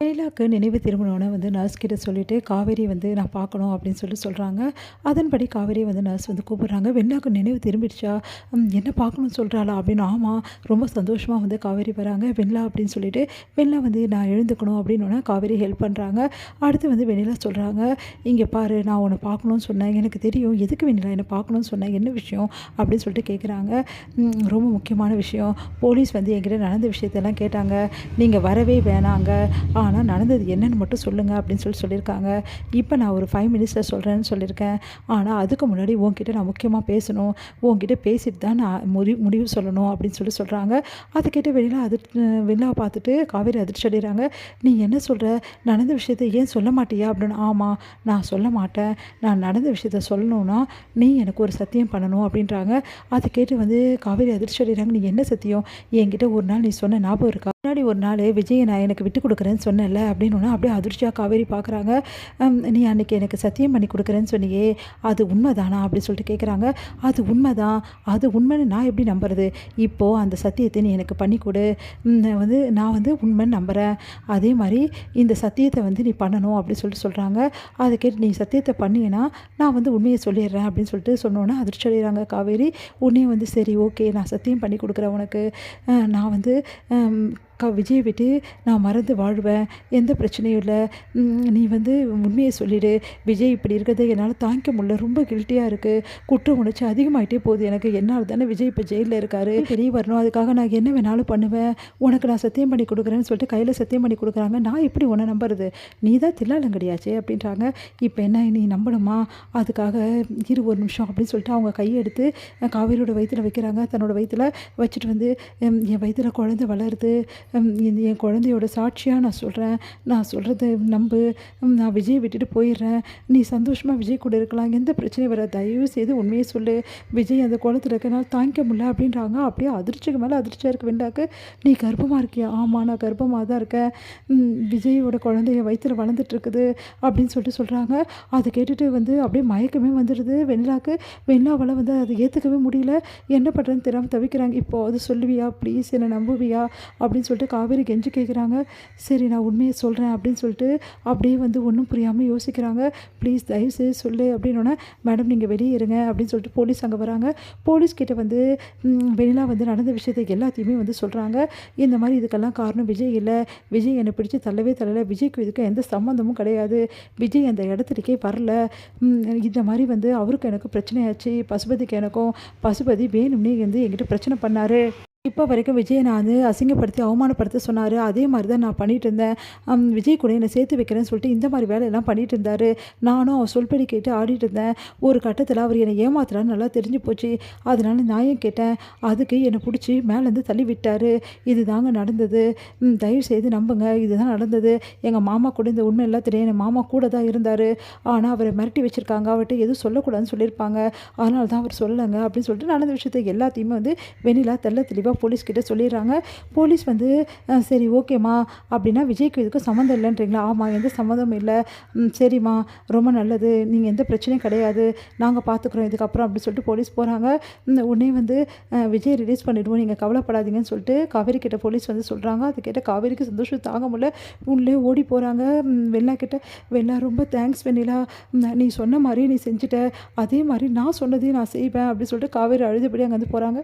Lilac நினைவு திருமணம்னு nurse கிட்ட சொல்லிட்டு காவேரி நான் பார்க்கணும் அப்படின்னு சொல்கிறாங்க. அதன்படி காவேரி நர்ஸ் கூப்பிடுறாங்க. வெண்ணிலாக்கு நினைவு திரும்பிடுச்சா? என்ன பார்க்கணும்னு சொல்கிறாளா அப்படின்னு. ஆமாம், ரொம்ப சந்தோஷமாக காவேரி வராங்க. வெண்ணிலா அப்படின்னு சொல்லிட்டு வெண்ணிலா நான் எழுந்துக்கணும் அப்படின்னோடனே காவேரி ஹெல்ப் பண்ணுறாங்க. அடுத்து வெண்ணிலா சொல்கிறாங்க, இங்கே பாரு, நான் உன்னை பார்க்கணும்னு சொன்னேன், எனக்கு தெரியும் எதுக்கு வெண்ணிலா என்னை பார்க்கணும்னு சொன்னேன், என்ன விஷயம் அப்படின்னு சொல்லிட்டு கேட்குறாங்க. ரொம்ப முக்கியமான விஷயம், போலீஸ் என்கிட்ட நடந்த விஷயத்தெல்லாம் கேட்டாங்க, நீங்கள் வரவே வேணாங்க, ஆனால் நடந்தது என்னன்னு மட்டும் சொல்லுங்கள் அப்படின்னு சொல்லியிருக்காங்க. இப்போ நான் ஒரு 5 மினிட்ஸில் சொல்கிறேன்னு சொல்லியிருக்கேன். ஆனால் அதுக்கு முன்னாடி உன்கிட்ட நான் முக்கியமாக பேசணும், உன்கிட்ட பேசிட்டு தான் நான் முடிவு சொல்லணும் அப்படின்னு சொல்கிறாங்க. அதை கேட்டு வெண்ணிலாவை பார்த்துட்டு காவேரி அதிர்ச்சி அடைகிறாங்க. நீ என்ன சொல்கிற? நடந்த விஷயத்தை ஏன் சொல்ல மாட்டியா அப்படின்னு. ஆமாம், நான் சொல்ல மாட்டேன், நான் நடந்த விஷயத்த சொல்லணும்னா நீ எனக்கு ஒரு சத்தியம் பண்ணணும் அப்படின்றாங்க. அதை கேட்டு காவேரி அதிர்ச்சி அடைகிறாங்க. நீ என்ன சத்தியம்? என்கிட்ட ஒரு நாள் நீ சொன்ன ஞாபகம் இருக்கா? முன்னாடி ஒரு நாள் விஜயை நான் எனக்கு விட்டு கொடுக்குறேன்னு சொன்னேன்ல அப்படின்னு. அப்படியே அதிர்ச்சியாக காவேரி பார்க்குறாங்க. நீ அன்றைக்கி எனக்கு சத்தியம் பண்ணி கொடுக்குறேன்னு சொன்னியே, அது உண்மைதானா அப்படின்னு சொல்லிட்டு கேட்குறாங்க. அது உண்மைதான், அது உண்மைன்னு நான் எப்படி நம்புறது? இப்போது அந்த சத்தியத்தை நீ எனக்கு பண்ணி கொடு, நான் உண்மைன்னு நம்புகிறேன். அதே மாதிரி இந்த சத்தியத்தை நீ பண்ணணும் அப்படின்னு சொல்கிறாங்க. அதை கேட்டு நீ சத்தியத்தை பண்ணினா நான் உண்மையை சொல்லிடுறேன் அப்படின்னு சொன்னோன்னே அதிர்ச்சி அடைகிறாங்க காவேரி. உடனே சரி, ஓகே, நான் சத்தியம் பண்ணி கொடுக்குறேன் உனக்கு, நான் விஜயை விட்டு நான் மறந்து வாழ்வேன், எந்த பிரச்சனையும் இல்லை, நீ உண்மையை சொல்லிவிடு, விஜய் இப்படி இருக்கிறத என்னால் தாங்கிக்க முடியல, ரொம்ப கில்ட்டியாக இருக்குது, குற்ற உணர்ச்சி அதிகமாகிட்டே போகுது எனக்கு, என்னால் தானே விஜய் இப்போ ஜெயிலில் இருக்கார், வெளியே வரணும், அதுக்காக நான் என்ன வேணாலும் பண்ணுவேன், உனக்கு நான் சத்தியம் பண்ணி கொடுக்குறேன்னு சொல்லிட்டு கையில் சத்தியம் பண்ணி கொடுக்குறாங்க. நான் எப்படி உன்னை நம்புறது? நீ தான் தில்லாலங்கடியாச்சே அப்படின்றாங்க. இப்போ என்ன நீ நம்பணுமா? அதுக்காக இரு ஒரு நிமிஷம் அப்படின்னு சொல்லிட்டு அவங்க கையை எடுத்து காவேரியோட வயிற்றில் வைக்கிறாங்க. தன்னோட வயிற்றில் வச்சுட்டு என் வயிற்றில் குழந்தை வளருது, என் குழந்தையோட சாட்சியாக நான் சொல்கிறேன், நான் சொல்கிறத நம்பு, நான் விஜயை விட்டுட்டு போயிடுறேன், நீ சந்தோஷமாக விஜய் கூட இருக்கலாம், எந்த பிரச்சனையும் வர, தயவு செய்து உண்மையை சொல்லு, விஜய் அந்த குளத்தில் இருக்கனால தாங்கிக்க முடியல அப்படின்றாங்க. அப்படியே அதிர்ச்சிக்கு மேலே அதிர்ச்சியாக இருக்குது வெண்டாக்கு. நீ கர்ப்பமாக இருக்கியா? ஆமாம், நான் கர்ப்பமாக தான் இருக்கேன், விஜயோட குழந்தைய வயிற்றில் வளர்ந்துட்டுருக்குது அப்படின்னு சொல்கிறாங்க. அதை கேட்டுட்டு அப்படியே மயக்கமே வந்துடுது வெண்ணிலாக்கு. வெண்ணிலாவால் அதை ஏற்றுக்கவே முடியல, என்ன பண்ணுறதுன்னு தெரியாமல் தவிக்கிறாங்க. இப்போ அது சொல்லுவியா ப்ளீஸ், என்னை நம்புவியா அப்படின்னு சொல்லிட்டு காவேரி கெஞ்சி கேட்குறாங்க. சரி, நான் உண்மையை சொல்கிறேன் அப்படின்னு சொல்லிட்டு அப்படியே ஒன்றும் புரியாமல் யோசிக்கிறாங்க. ப்ளீஸ் தயவுசெய்து சொல்லு அப்படின்னோடனே, மேடம் நீங்கள் வெளியே இருங்க அப்படின்னு சொல்லிட்டு போலீஸ் அங்கே வராங்க. போலீஸ்கிட்ட வெண்ணிலா நடந்த விஷயத்தை எல்லாத்தையுமே சொல்கிறாங்க. இந்த மாதிரி இதுக்கெல்லாம் காரணம் விஜய் இல்லை, விஜய் என்னை பிடிச்சி தள்ளவே தள்ளலை, விஜய்க்கு இதுக்கு எந்த சம்மந்தமும் கிடையாது, விஜய் அந்த இடத்துக்கே வரல, இந்த மாதிரி அவருக்கு எனக்கு பிரச்சனையாச்சு, பசுபதிக்கு எனக்கும், பசுபதி வேணும்னே என்கிட்ட பிரச்சனை பண்ணார், இப்போ வரைக்கும் விஜயை நான் அசிங்கப்படுத்தி அவமானப்படுத்த சொன்னார், அதே மாதிரி தான் நான் பண்ணிகிட்டு இருந்தேன், விஜய் கூட என்னை சேர்த்து வைக்கிறேன்னு சொல்லிட்டு இந்த மாதிரி வேலையெல்லாம் பண்ணிகிட்டு இருந்தார், நானும் அவர் சொல்படி கேட்டு ஆடிட்டு இருந்தேன், ஒரு கட்டத்தில் அவர் என்னை ஏமாத்துறான்னு நல்லா தெரிஞ்சு போச்சு, அதனால நியாயம் கேட்டேன், அதுக்கு என்னை பிடிச்சி மேலேருந்து தள்ளி விட்டார், இது தாங்க நடந்தது, தயவு செய்து நம்புங்க, இதுதான் நடந்தது, எங்கள் மாமா கூட இந்த உண்மை எல்லாம் தெரியும், என் மாமா கூட தான் இருந்தார், ஆனால் அவரை மிரட்டி வச்சுருக்காங்க, அவர்கிட்ட எதுவும் சொல்லக்கூடாதுன்னு சொல்லியிருப்பாங்க, அதனால தான் அவர் சொல்லலைங்க அப்படின்னு சொல்லிட்டு நடந்த விஷயத்தை எல்லாத்தையுமே வெண்ணிலா தெளிவாக போலீஸ்கிட்ட சொல்லிடுறாங்க. போலீஸ் சரி ஓகேம்மா, அப்படின்னா விஜய்க்கு இதுக்கு சம்மந்தம் இல்லைன்றீங்களா? ஆமாம், எந்த சம்மந்தமும் இல்லை, சரிம்மா, ரொம்ப நல்லது, நீங்கள் எந்த பிரச்சனையும் கிடையாது, நாங்கள் பார்த்துக்குறோம் இதுக்கப்புறம் அப்படின்னு சொல்லிட்டு போலீஸ் போகிறாங்க. உடனே விஜய் ரிலீஸ் பண்ணிவிடுவோம், நீங்கள் கவலைப்படாதீங்கன்னு சொல்லிட்டு காவேரி கிட்ட போலீஸ் சொல்கிறாங்க. அது கேட்ட காவேரிக்கு சந்தோஷம் தாங்க முடியல, உள்ளே ஓடி போகிறாங்க. வெண்ணிலா கிட்ட, வெண்ணிலா ரொம்ப தேங்க்ஸ் வெண்ணிலா, நீ சொன்ன மாதிரி நீ செஞ்சுட்ட, அதே மாதிரி நான் சொன்னதையும் நான் செய்வேன் அப்படின்னு சொல்லிட்டு காவேரி அழுதுபடி அங்கேருந்து போகிறாங்க.